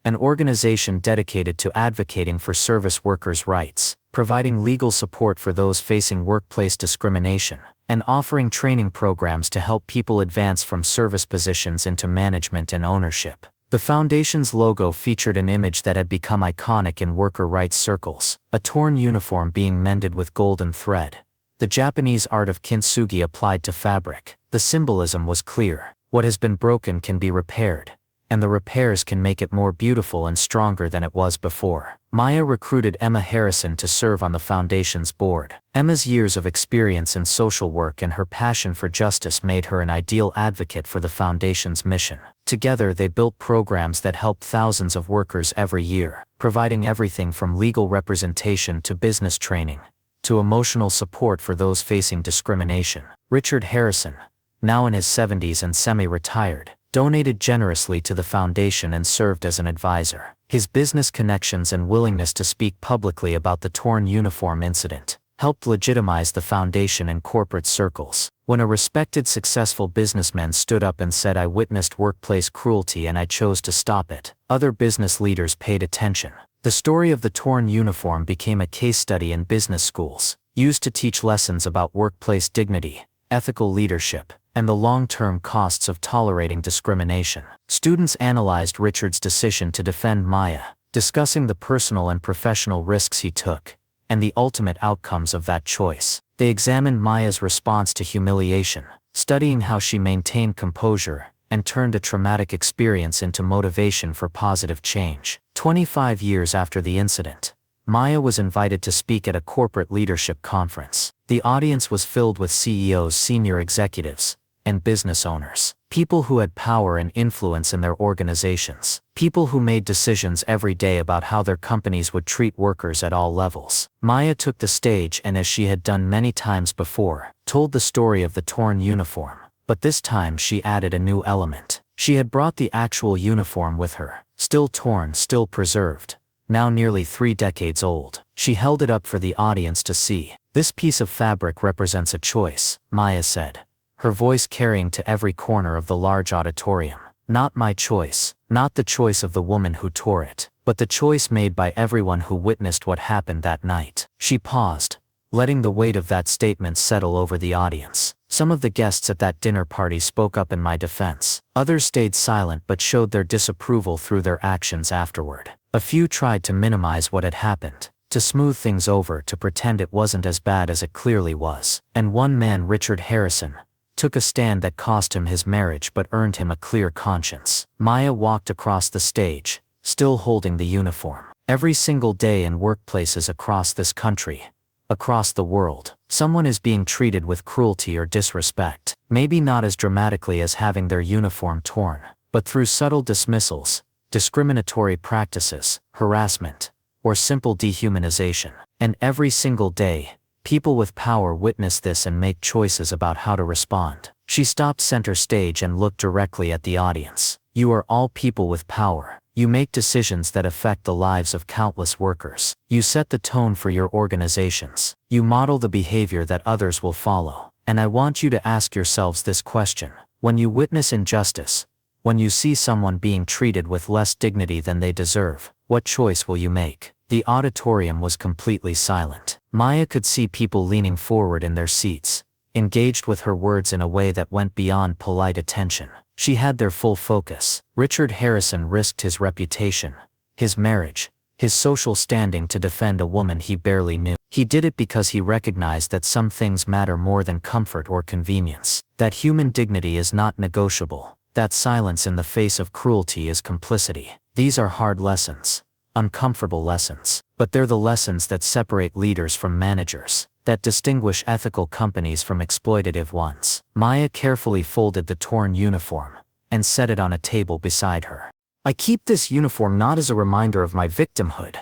[SPEAKER 1] an organization dedicated to advocating for service workers' rights, providing legal support for those facing workplace discrimination, and offering training programs to help people advance from service positions into management and ownership. The foundation's logo featured an image that had become iconic in worker rights circles, a torn uniform being mended with golden thread, the Japanese art of kintsugi applied to fabric. The symbolism was clear. What has been broken can be repaired, and the repairs can make it more beautiful and stronger than it was before. Maya recruited Emma Harrison to serve on the foundation's board. Emma's years of experience in social work and her passion for justice made her an ideal advocate for the foundation's mission. Together they built programs that helped thousands of workers every year, providing everything from legal representation to business training, to emotional support for those facing discrimination. Richard Harrison, now in his 70s and semi-retired, donated generously to the foundation and served as an advisor. His business connections and willingness to speak publicly about the torn uniform incident helped legitimize the foundation in corporate circles. When a respected successful businessman stood up and said, "I witnessed workplace cruelty and I chose to stop it," other business leaders paid attention. The story of the torn uniform became a case study in business schools, used to teach lessons about workplace dignity, ethical leadership, and the long-term costs of tolerating discrimination. Students analyzed Richard's decision to defend Maya, discussing the personal and professional risks he took, and the ultimate outcomes of that choice. They examined Maya's response to humiliation, studying how she maintained composure and turned a traumatic experience into motivation for positive change. 25 years after the incident, Maya was invited to speak at a corporate leadership conference. The audience was filled with CEOs, senior executives, and business owners, people who had power and influence in their organizations, people who made decisions every day about how their companies would treat workers at all levels. Maya took the stage and, as she had done many times before, told the story of the torn uniform, but this time she added a new element. She had brought the actual uniform with her, still torn, still preserved, now nearly 3 decades old. She held it up for the audience to see. "This piece of fabric represents a choice," Maya said, her voice carrying to every corner of the large auditorium. "Not my choice, not the choice of the woman who tore it, but the choice made by everyone who witnessed what happened that night." She paused, letting the weight of that statement settle over the audience. Some of the guests at that dinner party spoke up in my defense. Others stayed silent but showed their disapproval through their actions afterward. A few tried to minimize what had happened, to smooth things over, to pretend it wasn't as bad as it clearly was. And one man, Richard Harrison, took a stand that cost him his marriage but earned him a clear conscience. Maya walked across the stage, still holding the uniform. Every single day in workplaces across this country, across the world, someone is being treated with cruelty or disrespect. Maybe not as dramatically as having their uniform torn, but through subtle dismissals, discriminatory practices, harassment, or simple dehumanization. And every single day, people with power witness this and make choices about how to respond. She stopped center stage and looked directly at the audience. "You are all people with power. You make decisions that affect the lives of countless workers. You set the tone for your organizations. You model the behavior that others will follow. And I want you to ask yourselves this question. When you witness injustice, when you see someone being treated with less dignity than they deserve, what choice will you make?" The auditorium was completely silent. Maya could see people leaning forward in their seats, engaged with her words in a way that went beyond polite attention. She had their full focus. Richard Harrison risked his reputation, his marriage, his social standing to defend a woman he barely knew. He did it because he recognized that some things matter more than comfort or convenience, that human dignity is not negotiable, that silence in the face of cruelty is complicity. These are hard lessons, uncomfortable lessons, but they're the lessons that separate leaders from managers, that distinguish ethical companies from exploitative ones. Maya carefully folded the torn uniform and set it on a table beside her. "I keep this uniform not as a reminder of my victimhood,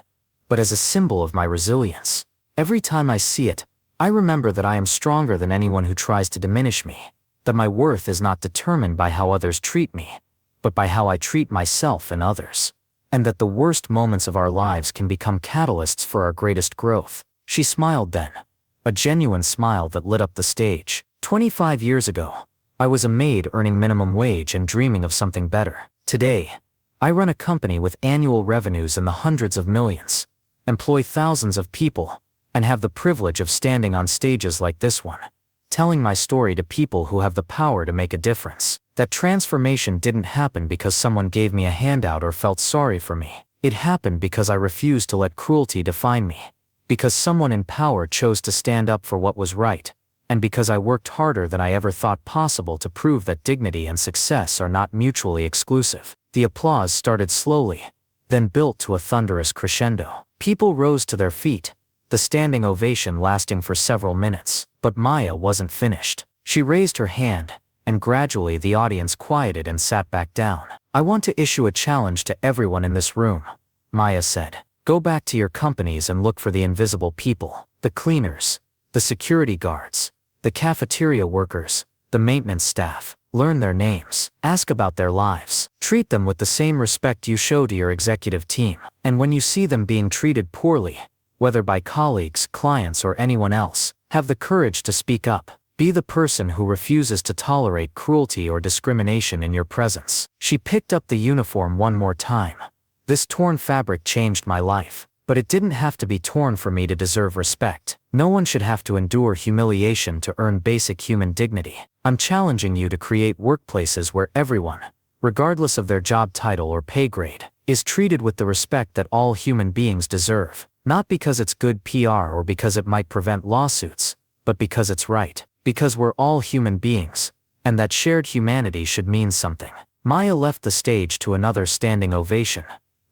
[SPEAKER 1] but as a symbol of my resilience. Every time I see it, I remember that I am stronger than anyone who tries to diminish me, that my worth is not determined by how others treat me, but by how I treat myself and others, and that the worst moments of our lives can become catalysts for our greatest growth." She smiled then, a genuine smile that lit up the stage. 25 years ago, I was a maid earning minimum wage and dreaming of something better. Today, I run a company with annual revenues in the hundreds of millions, employ thousands of people, and have the privilege of standing on stages like this one, telling my story to people who have the power to make a difference. That transformation didn't happen because someone gave me a handout or felt sorry for me. It happened because I refused to let cruelty define me, because someone in power chose to stand up for what was right, and because I worked harder than I ever thought possible to prove that dignity and success are not mutually exclusive. The applause started slowly, then built to a thunderous crescendo. People rose to their feet, the standing ovation lasting for several minutes. But Maya wasn't finished. She raised her hand, and gradually the audience quieted and sat back down. "I want to issue a challenge to everyone in this room," Maya said. "Go back to your companies and look for the invisible people, the cleaners, the security guards, the cafeteria workers, the maintenance staff. Learn their names. Ask about their lives. Treat them with the same respect you show to your executive team. And when you see them being treated poorly, whether by colleagues, clients, or anyone else, have the courage to speak up. Be the person who refuses to tolerate cruelty or discrimination in your presence." She picked up the uniform one more time. "This torn fabric changed my life, but it didn't have to be torn for me to deserve respect. No one should have to endure humiliation to earn basic human dignity. I'm challenging you to create workplaces where everyone, regardless of their job title or pay grade, is treated with the respect that all human beings deserve. Not because it's good PR or because it might prevent lawsuits, but because it's right. Because we're all human beings, and that shared humanity should mean something." Maya left the stage to another standing ovation,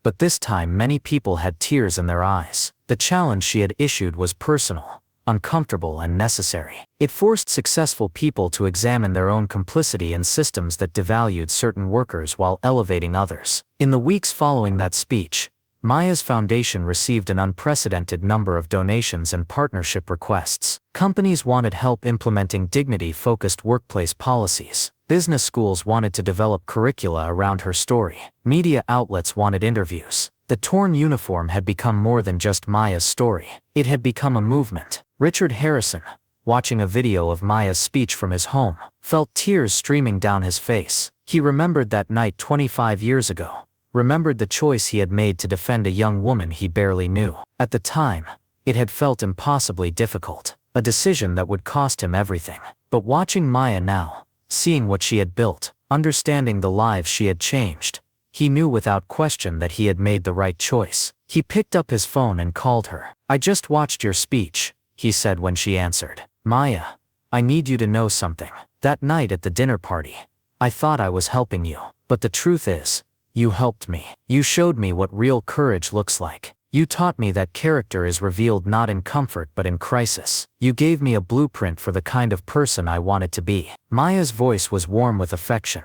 [SPEAKER 1] but this time many people had tears in their eyes. The challenge she had issued was personal, uncomfortable, and necessary. It forced successful people to examine their own complicity in systems that devalued certain workers while elevating others. In the weeks following that speech, Maya's foundation received an unprecedented number of donations and partnership requests. Companies wanted help implementing dignity-focused workplace policies. Business schools wanted to develop curricula around her story. Media outlets wanted interviews. The torn uniform had become more than just Maya's story. It had become a movement. Richard Harrison, watching a video of Maya's speech from his home, felt tears streaming down his face. He remembered that night 25 years ago. Remembered the choice he had made to defend a young woman he barely knew. At the time, it had felt impossibly difficult, a decision that would cost him everything. But watching Maya now, seeing what she had built, understanding the lives she had changed, he knew without question that he had made the right choice. He picked up his phone and called her. "I just watched your speech," he said when she answered. "Maya, I need you to know something. That night at the dinner party, I thought I was helping you, but the truth is, you helped me. You showed me what real courage looks like. You taught me that character is revealed not in comfort but in crisis. You gave me a blueprint for the kind of person I wanted to be." Maya's voice was warm with affection.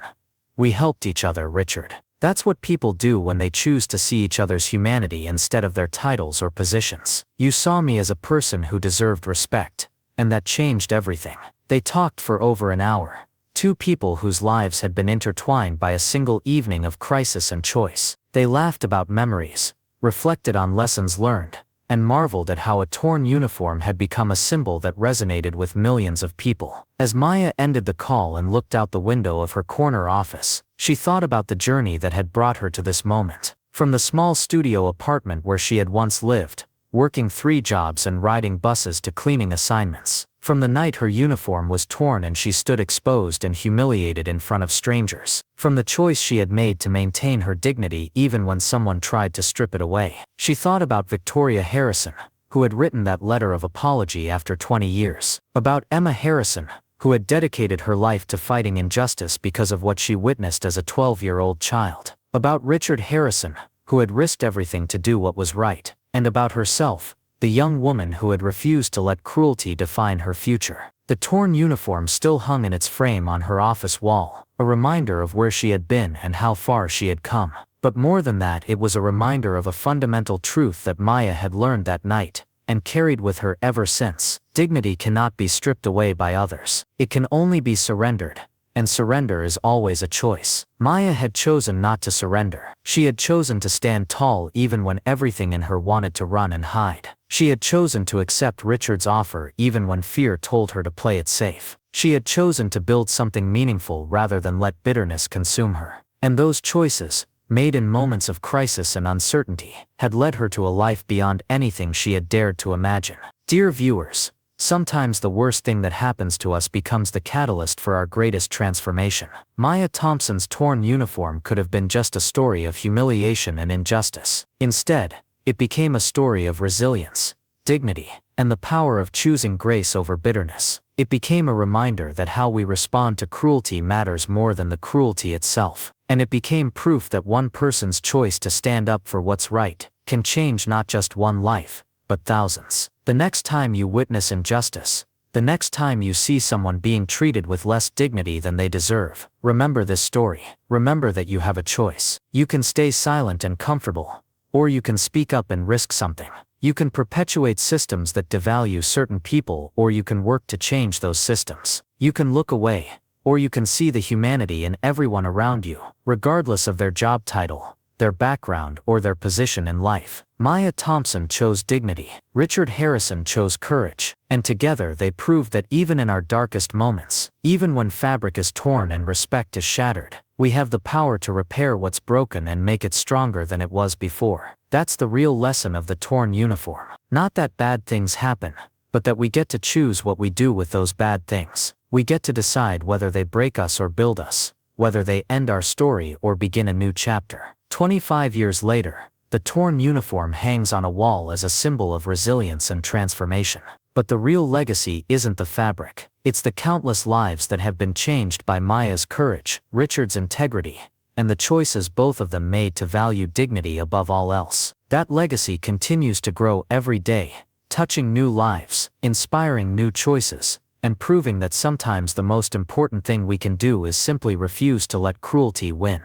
[SPEAKER 1] "We helped each other, Richard. That's what people do when they choose to see each other's humanity instead of their titles or positions. You saw me as a person who deserved respect, and that changed everything." They talked for over an hour. Two people whose lives had been intertwined by a single evening of crisis and choice. They laughed about memories, reflected on lessons learned, and marveled at how a torn uniform had become a symbol that resonated with millions of people. As Maya ended the call and looked out the window of her corner office, she thought about the journey that had brought her to this moment. From the small studio apartment where she had once lived, working 3 jobs and riding buses to cleaning assignments. From the night her uniform was torn and she stood exposed and humiliated in front of strangers. From the choice she had made to maintain her dignity even when someone tried to strip it away. She thought about Victoria Harrison, who had written that letter of apology after 20 years. About Emma Harrison, who had dedicated her life to fighting injustice because of what she witnessed as a 12-year-old child. About Richard Harrison, who had risked everything to do what was right. And about herself, the young woman who had refused to let cruelty define her future. The torn uniform still hung in its frame on her office wall, a reminder of where she had been and how far she had come. But more than that, it was a reminder of a fundamental truth that Maya had learned that night, and carried with her ever since. Dignity cannot be stripped away by others. It can only be surrendered, and surrender is always a choice. Maya had chosen not to surrender. She had chosen to stand tall even when everything in her wanted to run and hide. She had chosen to accept Richard's offer even when fear told her to play it safe. She had chosen to build something meaningful rather than let bitterness consume her. And those choices, made in moments of crisis and uncertainty, had led her to a life beyond anything she had dared to imagine. Dear viewers, sometimes the worst thing that happens to us becomes the catalyst for our greatest transformation. Maya Thompson's torn uniform could have been just a story of humiliation and injustice. Instead, it became a story of resilience, dignity, and the power of choosing grace over bitterness. It became a reminder that how we respond to cruelty matters more than the cruelty itself. And it became proof that one person's choice to stand up for what's right can change not just one life, but thousands. The next time you witness injustice, the next time you see someone being treated with less dignity than they deserve, remember this story. Remember that you have a choice. You can stay silent and comfortable, or you can speak up and risk something. You can perpetuate systems that devalue certain people, or you can work to change those systems. You can look away, or you can see the humanity in everyone around you, regardless of their job title, their background, or their position in life. Maya Thompson chose dignity. Richard Harrison chose courage. And together they proved that even in our darkest moments, even when fabric is torn and respect is shattered, we have the power to repair what's broken and make it stronger than it was before. That's the real lesson of the torn uniform. Not that bad things happen, but that we get to choose what we do with those bad things. We get to decide whether they break us or build us, whether they end our story or begin a new chapter. 25 years later, the torn uniform hangs on a wall as a symbol of resilience and transformation. But the real legacy isn't the fabric. It's the countless lives that have been changed by Maya's courage, Richard's integrity, and the choices both of them made to value dignity above all else. That legacy continues to grow every day, touching new lives, inspiring new choices, and proving that sometimes the most important thing we can do is simply refuse to let cruelty win.